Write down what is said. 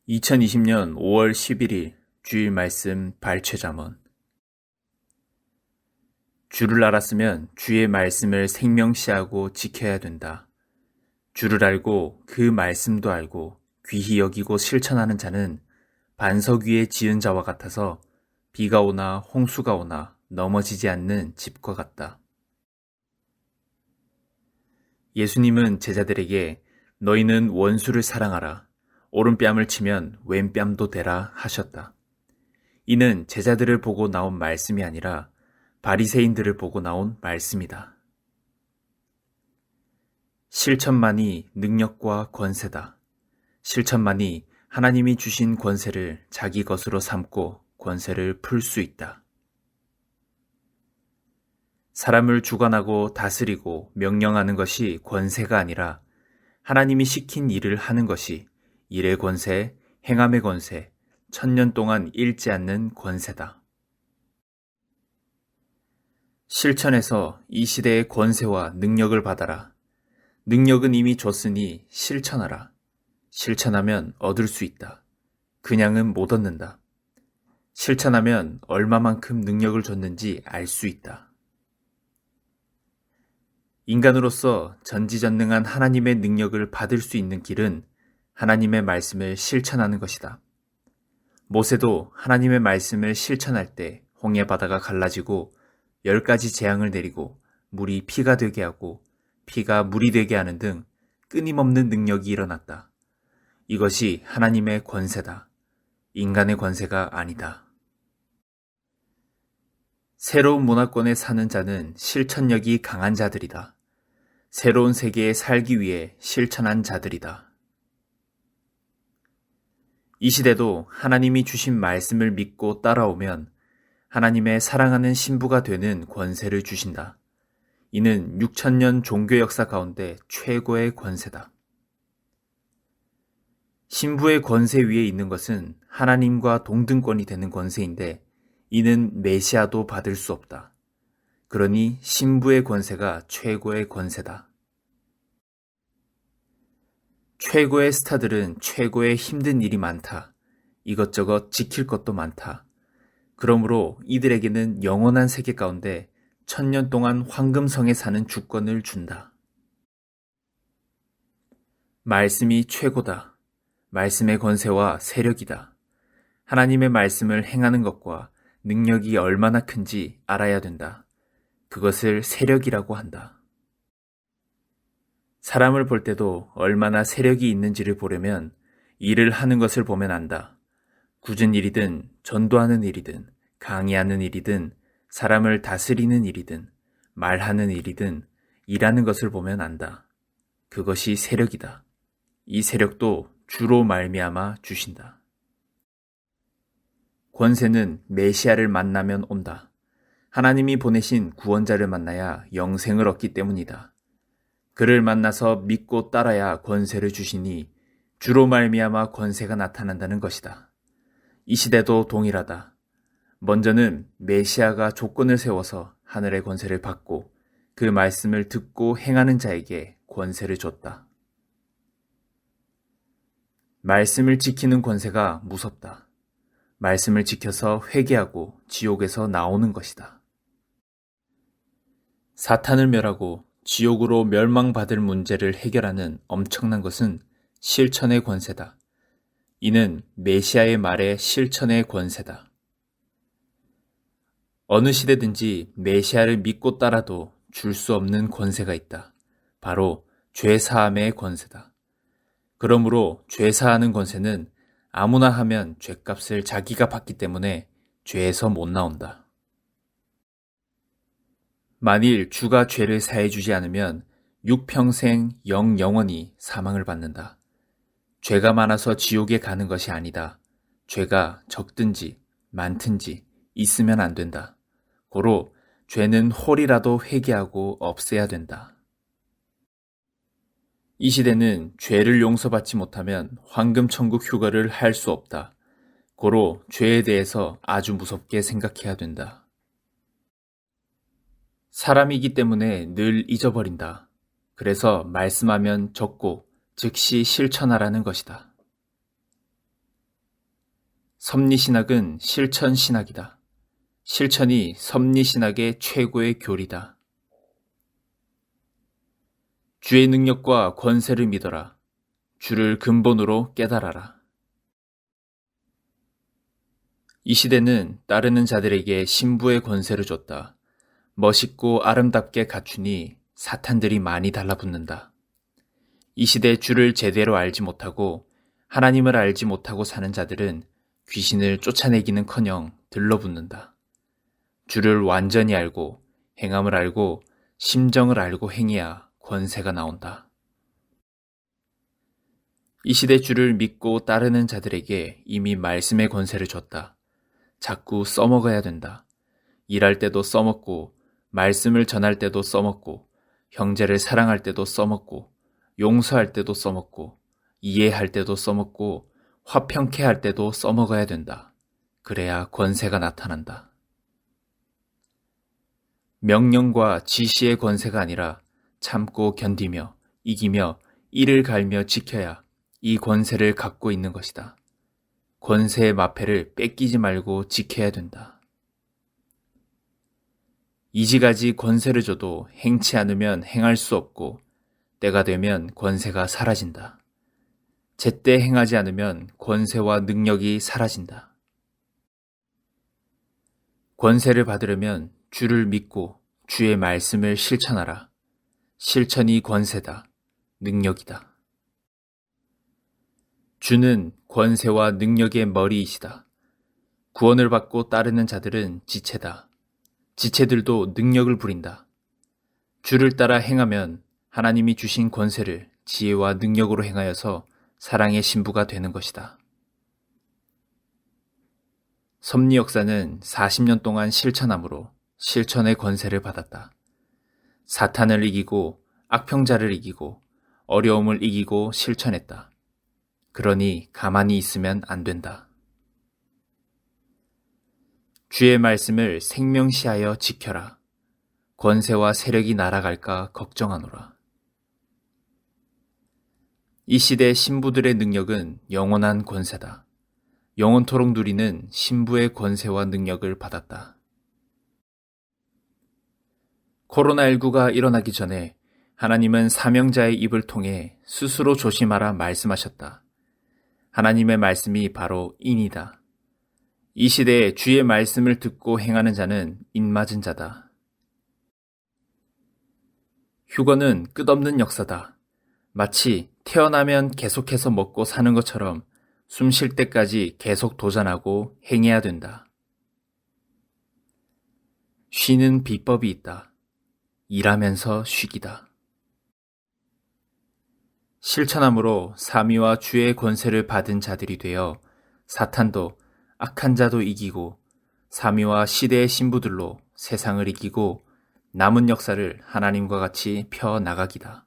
2020년 5월 11일 주일 말씀 발췌자문. 주를 알았으면 주의 말씀을 생명시하고 지켜야 된다. 주를 알고 그 말씀도 알고 귀히 여기고 실천하는 자는 반석 위에 지은 자와 같아서 비가 오나 홍수가 오나 넘어지지 않는 집과 같다. 예수님은 제자들에게 너희는 원수를 사랑하라. 오른뺨을 치면 왼뺨도 대라 하셨다. 이는 제자들을 보고 나온 말씀이 아니라 바리새인들을 보고 나온 말씀이다. 실천만이 능력과 권세다. 실천만이 하나님이 주신 권세를 자기 것으로 삼고 권세를 풀 수 있다. 사람을 주관하고 다스리고 명령하는 것이 권세가 아니라 하나님이 시킨 일을 하는 것이 일의 권세, 행함의 권세, 1000년 동안 잃지 않는 권세다. 실천해서 이 시대의 권세와 능력을 받아라. 능력은 이미 줬으니 실천하라. 실천하면 얻을 수 있다. 그냥은 못 얻는다. 실천하면 얼마만큼 능력을 줬는지 알 수 있다. 인간으로서 전지전능한 하나님의 능력을 받을 수 있는 길은 하나님의 말씀을 실천하는 것이다. 모세도 하나님의 말씀을 실천할 때 홍해 바다가 갈라지고 10가지 재앙을 내리고 물이 피가 되게 하고 피가 물이 되게 하는 등 끊임없는 능력이 일어났다. 이것이 하나님의 권세다. 인간의 권세가 아니다. 새로운 문화권에 사는 자는 실천력이 강한 자들이다. 새로운 세계에 살기 위해 실천한 자들이다. 이 시대도 하나님이 주신 말씀을 믿고 따라오면 하나님의 사랑하는 신부가 되는 권세를 주신다. 이는 6000년 종교 역사 가운데 최고의 권세다. 신부의 권세 위에 있는 것은 하나님과 동등권이 되는 권세인데 이는 메시아도 받을 수 없다. 그러니 신부의 권세가 최고의 권세다. 최고의 스타들은 최고의 힘든 일이 많다. 이것저것 지킬 것도 많다. 그러므로 이들에게는 영원한 세계 가운데 1000년 동안 황금성에 사는 주권을 준다. 말씀이 최고다. 말씀의 권세와 세력이다. 하나님의 말씀을 행하는 것과 능력이 얼마나 큰지 알아야 된다. 그것을 세력이라고 한다. 사람을 볼 때도 얼마나 세력이 있는지를 보려면 일을 하는 것을 보면 안다. 굳은 일이든 전도하는 일이든 강의하는 일이든 사람을 다스리는 일이든 말하는 일이든 일하는 것을 보면 안다. 그것이 세력이다. 이 세력도 주로 말미암아 주신다. 권세는 메시아를 만나면 온다. 하나님이 보내신 구원자를 만나야 영생을 얻기 때문이다. 그를 만나서 믿고 따라야 권세를 주시니 주로 말미암아 권세가 나타난다는 것이다. 이 시대도 동일하다. 먼저는 메시아가 조건을 세워서 하늘의 권세를 받고 그 말씀을 듣고 행하는 자에게 권세를 줬다. 말씀을 지키는 권세가 무섭다. 말씀을 지켜서 회개하고 지옥에서 나오는 것이다. 사탄을 멸하고 지옥으로 멸망받을 문제를 해결하는 엄청난 것은 실천의 권세다. 이는 메시아의 말의 실천의 권세다. 어느 시대든지 메시아를 믿고 따라도 줄 수 없는 권세가 있다. 바로 죄사함의 권세다. 그러므로 죄사하는 권세는 아무나 하면 죄값을 자기가 받기 때문에 죄에서 못 나온다. 만일 주가 죄를 사해주지 않으면 육평생 영원히 사망을 받는다. 죄가 많아서 지옥에 가는 것이 아니다. 죄가 적든지 많든지 있으면 안 된다. 고로 죄는 홀이라도 회개하고 없애야 된다. 이 시대는 죄를 용서받지 못하면 황금천국 휴거를 할 수 없다. 고로 죄에 대해서 아주 무섭게 생각해야 된다. 사람이기 때문에 늘 잊어버린다. 그래서 말씀하면 적고 즉시 실천하라는 것이다. 섭리신학은 실천신학이다. 실천이 섭리신학의 최고의 교리다. 주의 능력과 권세를 믿어라. 주를 근본으로 깨달아라. 이 시대는 따르는 자들에게 신부의 권세를 줬다. 멋있고 아름답게 갖추니 사탄들이 많이 달라붙는다. 이 시대 주를 제대로 알지 못하고 하나님을 알지 못하고 사는 자들은 귀신을 쫓아내기는커녕 들러붙는다. 주를 완전히 알고 행함을 알고 심정을 알고 행해야 권세가 나온다. 이 시대 주를 믿고 따르는 자들에게 이미 말씀의 권세를 줬다. 자꾸 써먹어야 된다. 일할 때도 써먹고 말씀을 전할 때도 써먹고 형제를 사랑할 때도 써먹고 용서할 때도 써먹고 이해할 때도 써먹고 화평케 할 때도 써먹어야 된다. 그래야 권세가 나타난다. 명령과 지시의 권세가 아니라 참고 견디며 이기며 이를 갈며 지켜야 이 권세를 갖고 있는 것이다. 권세의 마패를 뺏기지 말고 지켜야 된다. 이지가지 권세를 줘도 행치 않으면 행할 수 없고 때가 되면 권세가 사라진다. 제때 행하지 않으면 권세와 능력이 사라진다. 권세를 받으려면 주를 믿고 주의 말씀을 실천하라. 실천이 권세다. 능력이다. 주는 권세와 능력의 머리이시다. 구원을 받고 따르는 자들은 지체다. 지체들도 능력을 부린다. 주를 따라 행하면 하나님이 주신 권세를 지혜와 능력으로 행하여서 사랑의 신부가 되는 것이다. 섭리 역사는 40년 동안 실천함으로 실천의 권세를 받았다. 사탄을 이기고 악평자를 이기고 어려움을 이기고 실천했다. 그러니 가만히 있으면 안 된다. 주의 말씀을 생명시하여 지켜라. 권세와 세력이 날아갈까 걱정하노라. 이 시대 신부들의 능력은 영원한 권세다. 영원토록 누리는 신부의 권세와 능력을 받았다. 코로나19가 일어나기 전에 하나님은 사명자의 입을 통해 스스로 조심하라 말씀하셨다. 하나님의 말씀이 바로 인이다. 이 시대에 주의 말씀을 듣고 행하는 자는 인맞은 자다. 휴거는 끝없는 역사다. 마치 태어나면 계속해서 먹고 사는 것처럼 숨 쉴 때까지 계속 도전하고 행해야 된다. 쉬는 비법이 있다. 일하면서 쉬기다. 실천함으로 사미와 주의 권세를 받은 자들이 되어 사탄도 악한 자도 이기고 사미와 시대의 신부들로 세상을 이기고 남은 역사를 하나님과 같이 펴나가기다.